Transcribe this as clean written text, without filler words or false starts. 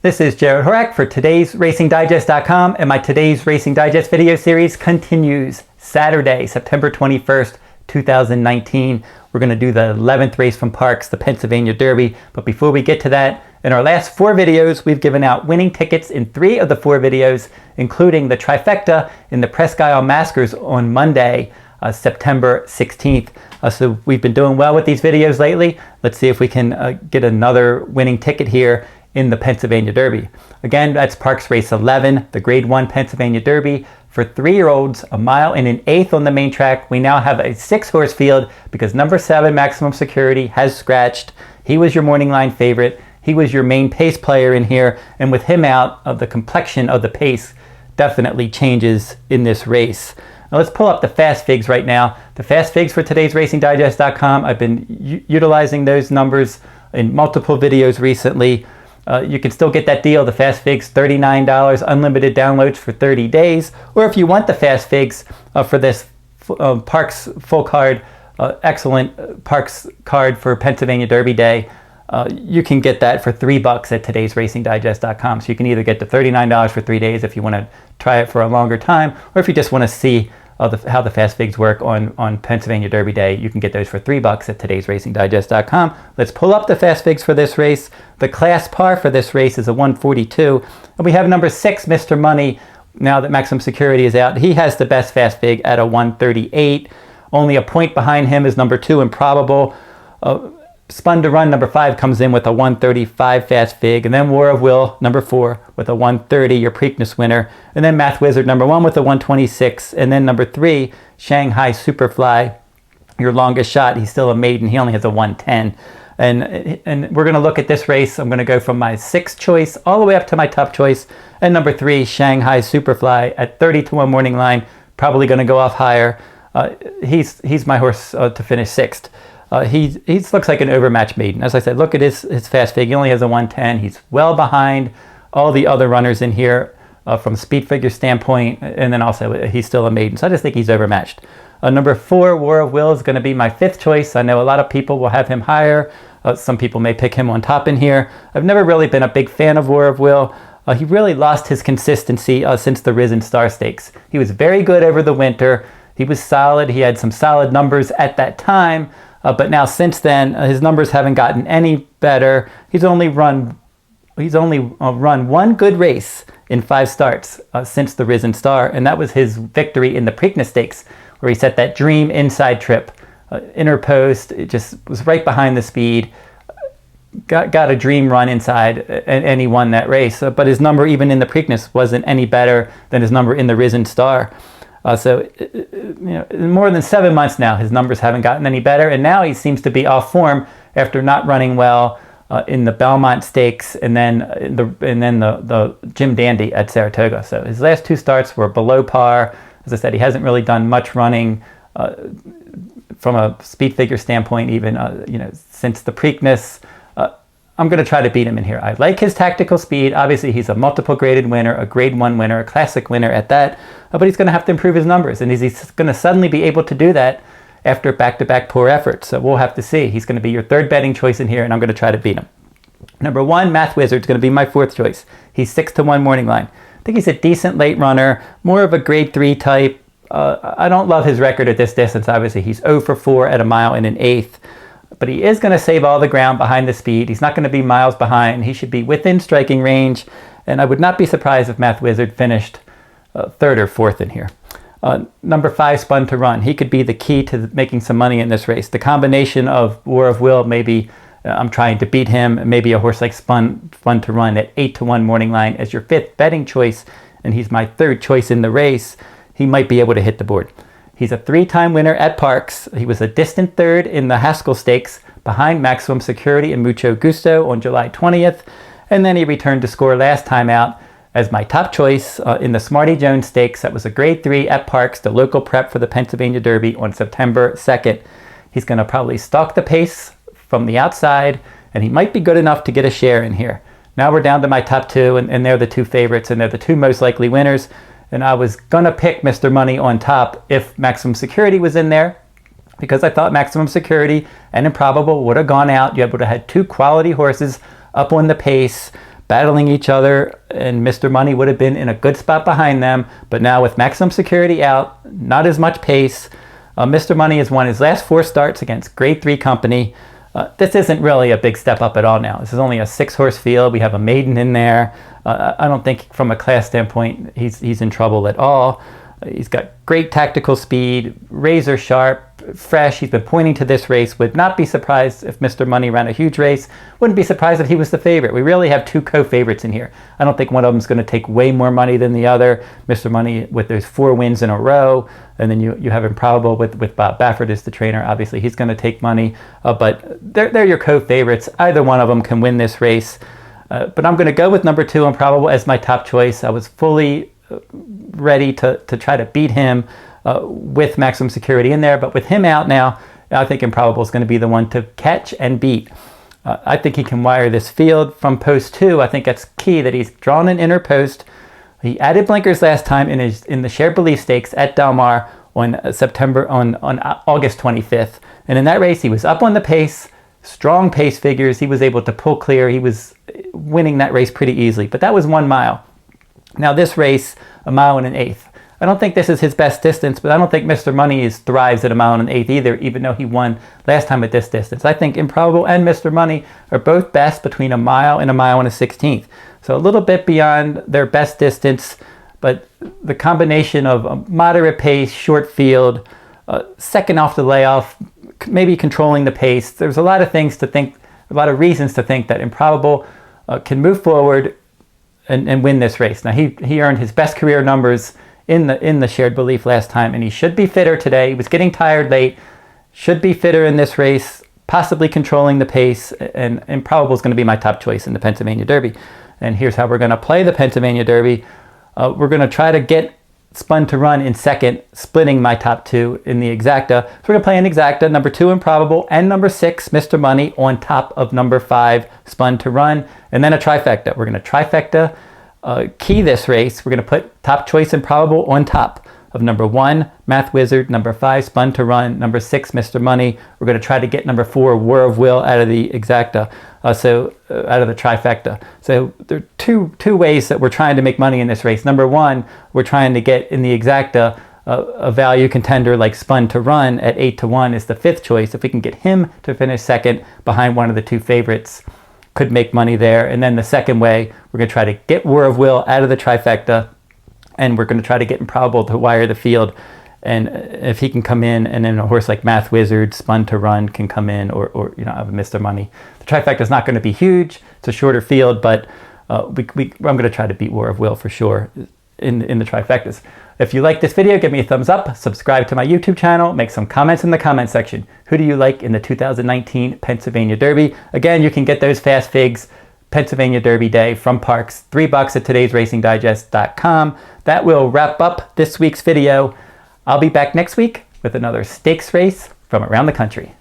This is Jared Horak for today's RacingDigest.com, and my Today's Racing Digest video series continues Saturday, September 21st, 2019. We're going to do the 11th race from Parx, the Pennsylvania Derby. But before we get to that, in our last 4 videos, we've given out winning tickets in 3 of the 4 videos, including the trifecta in the Presque Isle Maskers on Monday, September 16th. So we've been doing well with these videos lately. Let's see if we can get another winning ticket here in the Pennsylvania Derby. Again, that's Parx Race 11, the Grade 1 Pennsylvania Derby. For 3-year-olds, a mile and an eighth on the main track. We now have a 6-horse field because number 7, Maximum Security, has scratched. He was your morning line favorite. He was your main pace player in here. And with him out, the complexion of the pace definitely changes in this race. Now let's pull up the fast figs right now. The fast figs for today's RacingDigest.com. I've been utilizing those numbers in multiple videos recently. You can still get that deal, the Fast Figs, $39, unlimited downloads for 30 days. Or if you want the Fast Figs for this Parx full card, excellent Parx card for Pennsylvania Derby Day, you can get that for $3 at today's RacingDigest.com. So you can either get the $39 for 3 days if you want to try it for a longer time, or if you just want to see how the Fast Figs work on Pennsylvania Derby Day, you can get those for $3 at today's RacingDigest.com. Let's pull up the Fast Figs for this race. The class par for this race is a 142. And we have number 6, Mr. Money, now that Maximum Security is out. He has the best Fast Fig at a 138. Only a point behind him is number 2, Improbable. Spun to Run, number 5, comes in with a 135 Fast Fig. And then War of Will, number 4, with a 130, your Preakness winner. And then Math Wizard, number 1, with a 126. And then number 3, Shanghai Superfly, your longest shot. He's still a maiden. He only has a 110. And we're going to look at this race. I'm going to go from my 6th choice all the way up to my top choice. And number 3, Shanghai Superfly at 30-1 morning line. Probably going to go off higher. He's my horse to finish 6th. He looks like an overmatched maiden. As I said, look at his Fast Fig. He only has a 110. He's well behind all the other runners in here from a speed figure standpoint. And then also he's still a maiden. So I just think he's overmatched. Number 4, War of Will, is going to be my 5th choice. I know a lot of people will have him higher. Some people may pick him on top in here. I've never really been a big fan of War of Will. He really lost his consistency since the Risen Star Stakes. He was very good over the winter. He was solid. He had some solid numbers at that time. But now since then, his numbers haven't gotten any better. He's only run one good race in 5 starts since the Risen Star, and that was his victory in the Preakness Stakes, where he set that dream inside trip, inner post. It just was right behind the speed. Got a dream run inside, and he won that race. But his number, even in the Preakness, wasn't any better than his number in the Risen Star. So, in more than 7 months now, his numbers haven't gotten any better, and now he seems to be off form after not running well in the Belmont Stakes and then the Jim Dandy at Saratoga. So his last 2 starts were below par. As I said, he hasn't really done much running from a speed figure standpoint, even since the Preakness. I'm going to try to beat him in here. I like his tactical speed. Obviously, he's a multiple graded winner, a grade 1 winner, a classic winner at that. But he's going to have to improve his numbers. And he's going to suddenly be able to do that after back-to-back poor efforts. So we'll have to see. He's going to be your 3rd betting choice in here, and I'm going to try to beat him. Number 1, Math Wizard, is going to be my 4th choice. He's 6-1 morning line. I think he's a decent late runner, more of a grade 3 type. I don't love his record at this distance. Obviously, he's 0 for 4 at a mile and an eighth. But he is going to save all the ground behind the speed. He's not going to be miles behind. He should be within striking range. And I would not be surprised if Math Wizard finished 3rd or 4th in here. Number 5, Spun to Run. He could be the key to making some money in this race. The combination of War of Will, maybe I'm trying to beat him, maybe a horse like Spun to Run at 8-1 morning line as your 5th betting choice, and he's my 3rd choice in the race, he might be able to hit the board. He's a 3-time winner at Parx. He was a distant 3rd in the Haskell Stakes behind Maximum Security and Mucho Gusto on July 20th. And then he returned to score last time out as my top choice in the Smarty Jones Stakes. That was a grade 3 at Parx, the local prep for the Pennsylvania Derby on September 2nd. He's going to probably stalk the pace from the outside, and he might be good enough to get a share in here. Now we're down to my top 2, and they're the 2 favorites, and they're the 2 most likely winners. And I was going to pick Mr. Money on top if Maximum Security was in there, because I thought Maximum Security and Improbable would have gone out. You would have had 2 quality horses up on the pace. battling each other, and Mr. Money would have been in a good spot behind them. But now with maximum security out, not as much pace, Mr. Money has won his last 4 starts against Grade 3 company. This isn't really a big step up at all now. This is only a 6-horse field. We have a maiden in there. I don't think from a class standpoint he's in trouble at all. He's got great tactical speed, razor sharp, fresh. He's been pointing to this race. Would not be surprised if Mr. Money ran a huge race. Wouldn't be surprised if he was the favorite. We really have 2 co-favorites in here. I don't think one of them is going to take way more money than the other. Mr. Money with those 4 wins in a row, and then you have Improbable with Bob Baffert as the trainer. Obviously, he's going to take money, but they're your co-favorites. Either one of them can win this race. But I'm going to go with number 2, Improbable, as my top choice. I was fully ready to try to beat him with maximum security in there, but with him out now, I think Improbable is going to be the one to catch and beat. I think he can wire this field from post 2. I think that's key, that he's drawn an inner post. He added blinkers last time in the Shared Belief Stakes at Del Mar on August 25th, and in that race he was up on the pace, strong pace figures. He was able to pull clear. He was winning that race pretty easily, but that was 1 mile. Now this race, 1 1/8 miles. I don't think this is his best distance, but I don't think Mr. Money thrives at 1 1/8 miles either, even though he won last time at this distance. I think Improbable and Mr. Money are both best between 1 mile and 1 1/16 miles. So a little bit beyond their best distance, but the combination of a moderate pace, short field, second off the layoff, maybe controlling the pace. There's a lot of things to think, a lot of reasons to think that Improbable can move forward and win this race. Now he earned his best career numbers in the Shared Belief last time, and he should be fitter today. He was getting tired late, should be fitter in this race, possibly controlling the pace, and Improbable is going to be my top choice in the Pennsylvania Derby. And here's how we're going to play the Pennsylvania Derby. We're going to try to get Spun to Run in second, splitting my top 2 in the exacta. So we're going to play an exacta, number 2 Improbable and number 6 Mr. Money on top of number 5 Spun to Run, and then a trifecta. We're going to trifecta key this race. We're going to put top choice Improbable on top of number 1 Math Wizard, number 5 Spun to Run, number 6 Mr. Money. We're going to try to get number 4 War of Will out of the exacta, out of the trifecta. So there are two ways that we're trying to make money in this race. Number 1, we're trying to get in the exacta a value contender like Spun to Run at 8-1 is the 5th choice. If we can get him to finish second behind one of the 2 favorites, could make money there. And then the second way, we're going to try to get War of Will out of the trifecta, and we're going to try to get Improbable to wire the field. And if he can come in, and then a horse like Math Wizard, Spun to Run can come in, or Mr. Money. The trifecta is not going to be huge. It's a shorter field, but I'm going to try to beat War of Will for sure in the trifectas. If you like this video, give me a thumbs up, subscribe to my YouTube channel, make some comments in the comment section. Who do you like in the 2019 Pennsylvania Derby? Again, you can get those fast figs Pennsylvania Derby Day from Parks, $3 at todaysracingdigest.com. That will wrap up this week's video. I'll be back next week with another stakes race from around the country.